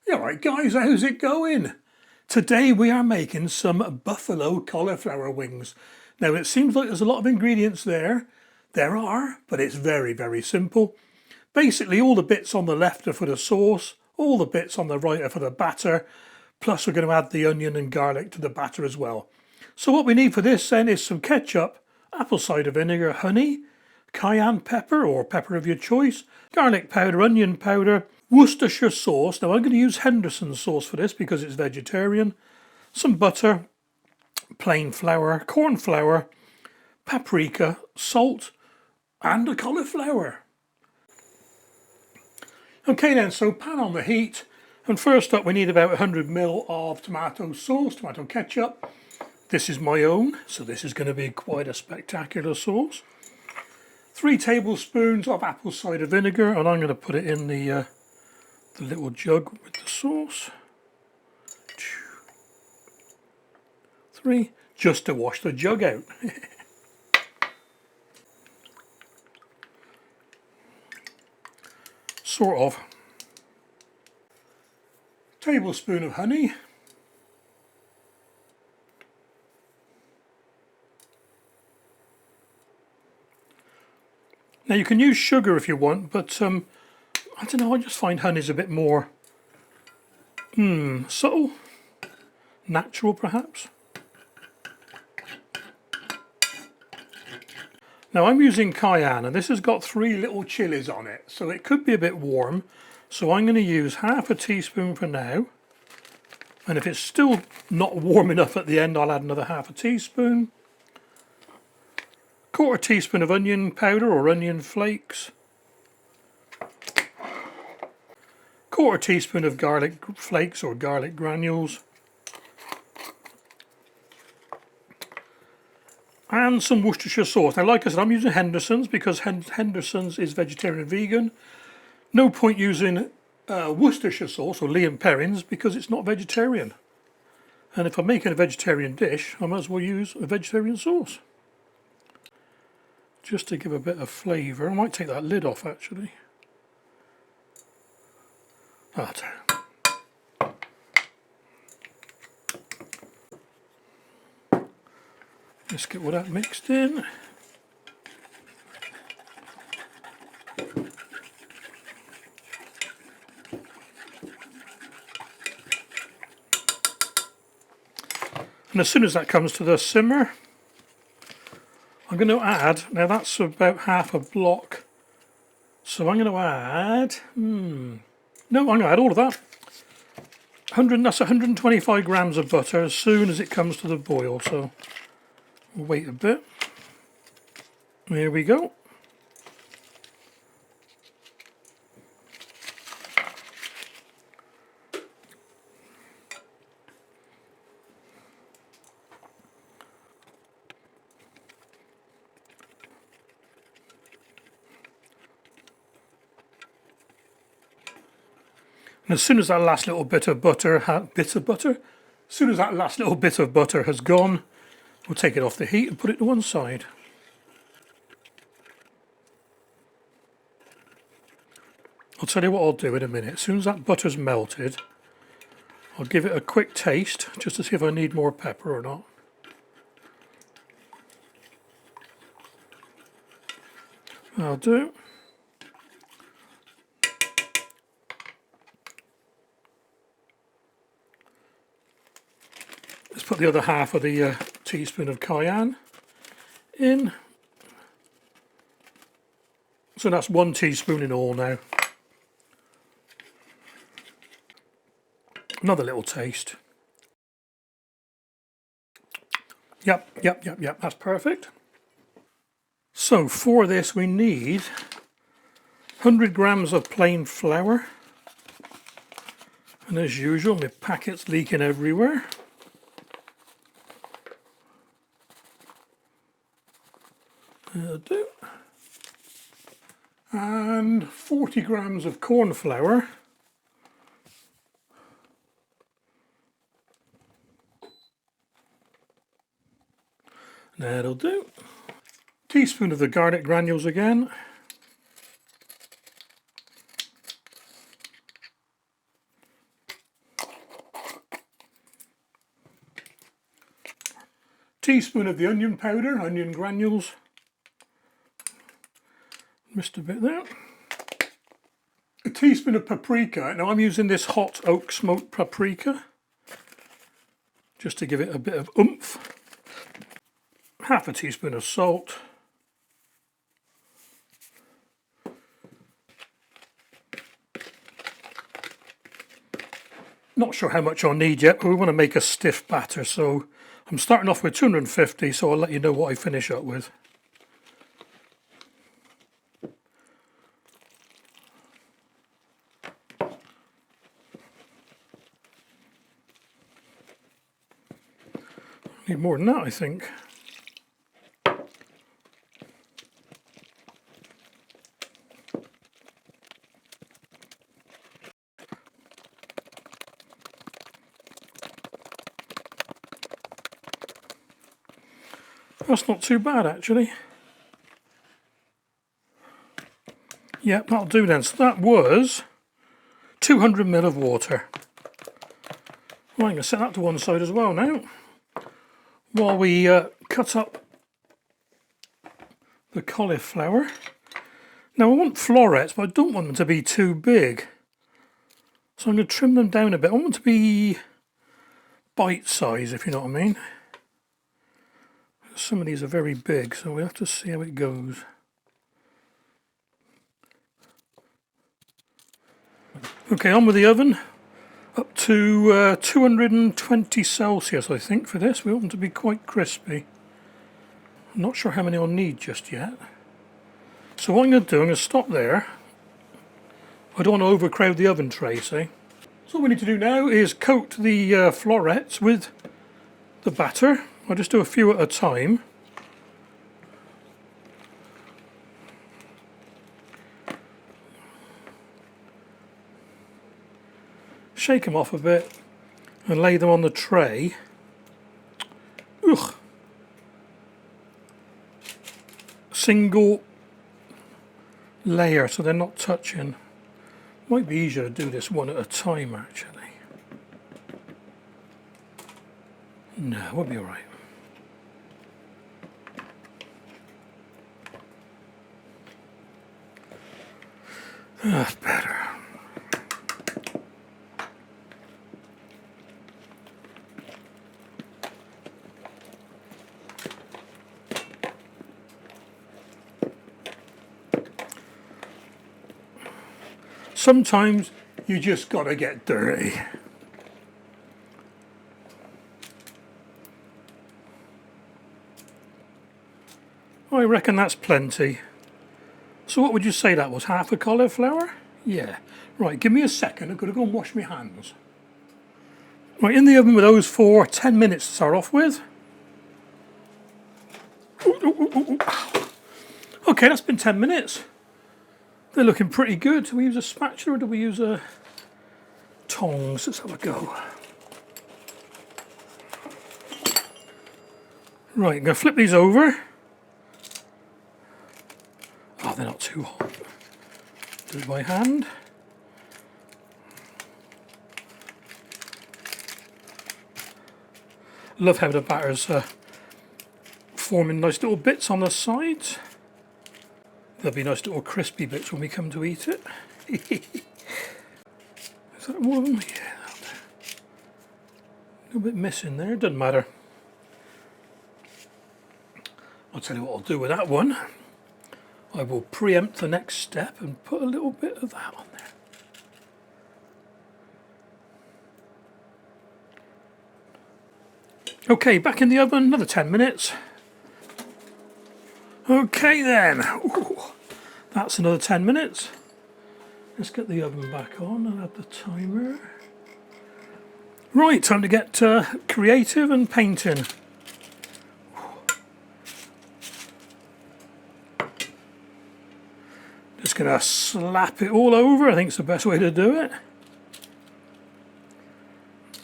Yeah, right guys, how's it going? Today we are making some buffalo cauliflower wings. Now it seems like there's a lot of ingredients there. There are, but it's very, very simple. Basically all the bits on the left are for the sauce, all the bits on the right are for the batter, plus we're going to add the onion and garlic to the batter as well. So what we need for this then is some ketchup, apple cider vinegar, honey, cayenne pepper or pepper of your choice, garlic powder, onion powder, Worcestershire sauce. Now I'm going to use Henderson sauce for this because it's vegetarian. Some butter, plain flour, corn flour, paprika, salt and a cauliflower. Okay then, so pan on the heat, and first up we need about 100 ml of tomato sauce, tomato ketchup. This is my own, so this is going to be quite a spectacular sauce. 3 tablespoons of apple cider vinegar, and I'm going to put it in the little jug with the sauce. 3, just to wash the jug out. Sort of. Tablespoon of honey. Now you can use sugar if you want, but I don't know, I just find honey's a bit more subtle, natural perhaps. Now I'm using cayenne, and this has got 3 little chilies on it, so it could be a bit warm. So I'm going to use half a teaspoon for now, and if it's still not warm enough at the end, I'll add another half a teaspoon. 1/4 teaspoon of onion powder or onion flakes. 1/4 teaspoon of garlic flakes or garlic granules. And some Worcestershire sauce. Now like I said, I'm using Henderson's because Henderson's is vegetarian and vegan. No point using Worcestershire sauce or Liam Perrins because it's not vegetarian. And if I'm making a vegetarian dish, I might as well use a vegetarian sauce. Just to give a bit of flavour. I might take that lid off actually. That. Let's get all that mixed in. And as soon as that comes to the simmer, I'm going to add, now that's about half a block, so I'm going to add, no, I'm going to add all of that. That's 125 grams of butter as soon as it comes to the boil, so we'll wait a bit. There we go. And as soon as that last little bit of butter, as soon as that last little bit of butter has gone, we'll take it off the heat and put it to one side. I'll tell you what I'll do in a minute. As soon as that butter's melted, I'll give it a quick taste just to see if I need more pepper or not. I'll do. Let's put the other half of the teaspoon of cayenne in. So that's 1 teaspoon in all now. Another little taste. Yep, that's perfect. So for this we need 100 grams of plain flour. And as usual, my packet's leaking everywhere. That'll do. And 40 grams of corn flour. That'll do. Teaspoon of the garlic granules again. Teaspoon of the onion powder, onion granules. Missed a bit there. A teaspoon of paprika. Now I'm using this hot oak smoked paprika, just to give it a bit of oomph. Half a teaspoon of salt. Not sure how much I'll need yet, but we want to make a stiff batter, so I'm starting off with 250, so I'll let you know what I finish up with. Need more than that, I think. That's not too bad, actually. Yeah, that'll do then. So that was 200 ml of water. Right, I'm going to set that to one side as well now, while we cut up the cauliflower. Now I want florets, but I don't want them to be too big. So I'm going to trim them down a bit. I want them to be bite size, if you know what I mean. Some of these are very big, so we have to see how it goes. Okay, on with the oven. Up to 220 Celsius, I think, for this. We want them to be quite crispy. I'm not sure how many I'll need just yet. So what I'm going to do, I'm going to stop there. I don't want to overcrowd the oven tray, see? So what we need to do now is coat the florets with the batter. I'll just do a few at a time. Shake them off a bit and lay them on the tray. Ugh. Single layer so they're not touching. Might be easier to do this one at a time, actually. No, we'll be alright. That's better. Sometimes you just gotta get dirty. I reckon that's plenty. So what would you say that was? Half a cauliflower? Yeah. Right, give me a second. I've got to go and wash my hands. Right, in the oven with those for 10 minutes to start off with. Okay, that's been 10 minutes. They're looking pretty good. Do we use a spatula or do we use a tongs? Let's have a go. Right, I'm going to flip these over. Oh, they're not too hot. Do it by hand. Love how the batter's forming nice little bits on the sides. There'll be nice little crispy bits when we come to eat it. Is that one of them? Yeah, a little bit missing there, doesn't matter. I'll tell you what I'll do with that one. I will preempt the next step and put a little bit of that on there. Okay, back in the oven, another 10 minutes. Okay then. Ooh, that's another 10 minutes. Let's get the oven back on and add the timer. Right, time to get creative and painting. Just going to slap it all over. I think it's the best way to do it.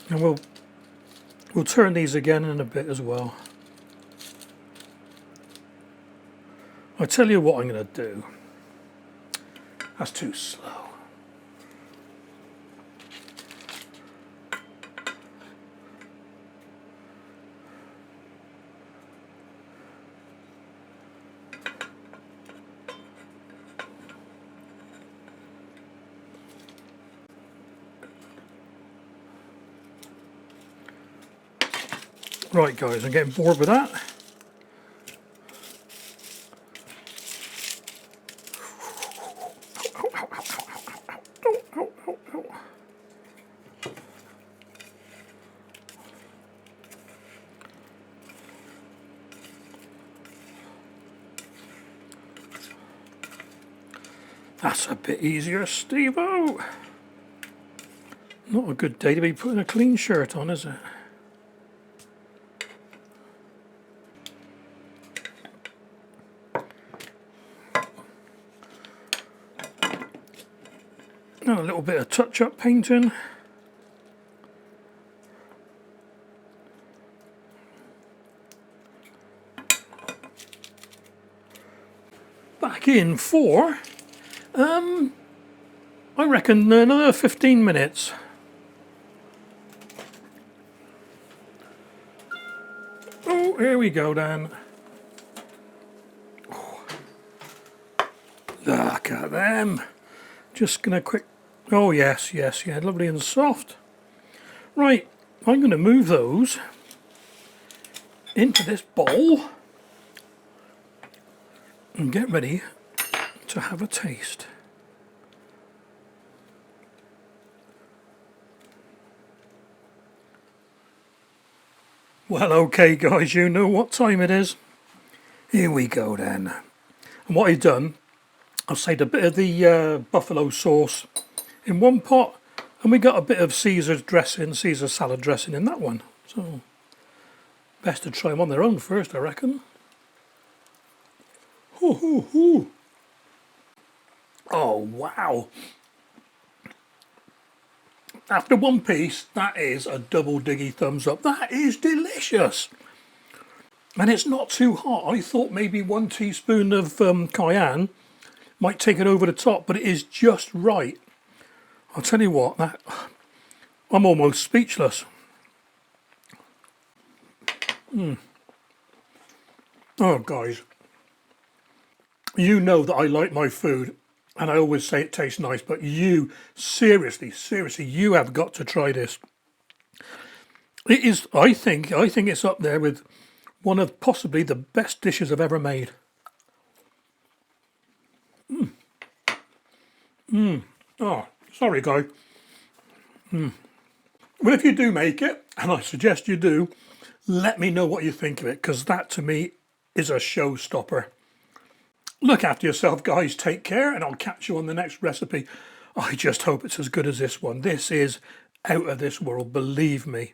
And we'll turn these again in a bit as well. I'll tell you what I'm going to do. That's too slow. Right guys, I'm getting bored with that. That's a bit easier, Steve-o. Not a good day to be putting a clean shirt on, is it? And a little bit of touch-up painting. Back in for, I reckon another 15 minutes. Oh, here we go then. Oh, look at them. Just gonna quick, oh yes, yes, yeah, lovely and soft. Right, I'm gonna move those into this bowl and get ready to have a taste. Well, okay guys, you know what time it is. Here we go then. And what I've done, I've saved a bit of the buffalo sauce in one pot, and we got a bit of Caesar's dressing, Caesar salad dressing in that one. So best to try them on their own first, I reckon. Hoo, hoo, hoo. Oh wow. After one piece, that is a double diggy thumbs up. That is delicious. And it's not too hot. I thought maybe 1 teaspoon of cayenne might take it over the top, but it is just right. I'll tell you what, I'm almost speechless. Oh guys, you know that I like my food, and I always say it tastes nice, but you, seriously, you have got to try this. It is, I think it's up there with one of possibly the best dishes I've ever made. Oh, sorry guy. Well, if you do make it, and I suggest you do, let me know what you think of it, because that to me is a showstopper. Look after yourself guys, take care, and I'll catch you on the next recipe. I just hope it's as good as this one. This is out of this world, believe me.